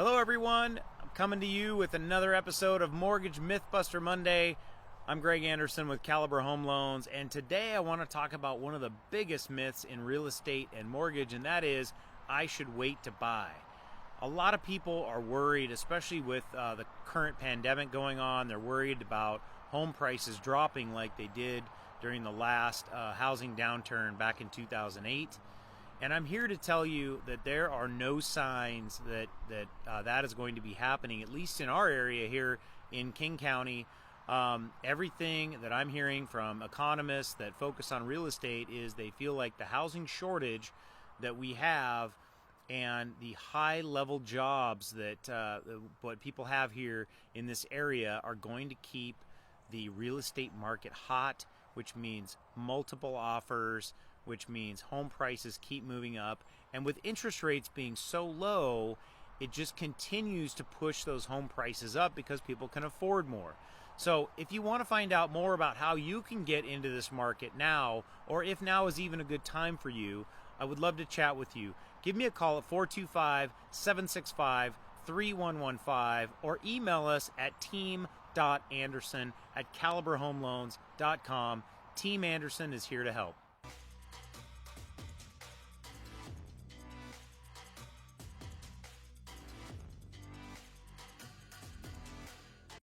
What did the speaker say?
Hello everyone, I'm coming to you with another episode of Mortgage Mythbuster Monday. I'm Greg Anderson with Caliber Home Loans, and today I want to talk about one of the biggest myths in real estate and mortgage, and that is, I should wait to buy. A lot of people are worried, especially with the current pandemic going on. They're worried about home prices dropping like they did during the last housing downturn back in 2008. And I'm here to tell you that there are no signs that that is going to be happening, at least in our area here in King County. Everything that I'm hearing from economists that focus on real estate is they feel like the housing shortage that we have and the high-level jobs that what people have here in this area are going to keep the real estate market hot, which means multiple offers, which means home prices keep moving up. And with interest rates being so low, it just continues to push those home prices up because people can afford more. So if you want to find out more about how you can get into this market now, or if now is even a good time for you, I would love to chat with you. Give me a call at 425-765-3115 or email us at team.anderson@caliberhomeloans.com. Team Anderson is here to help.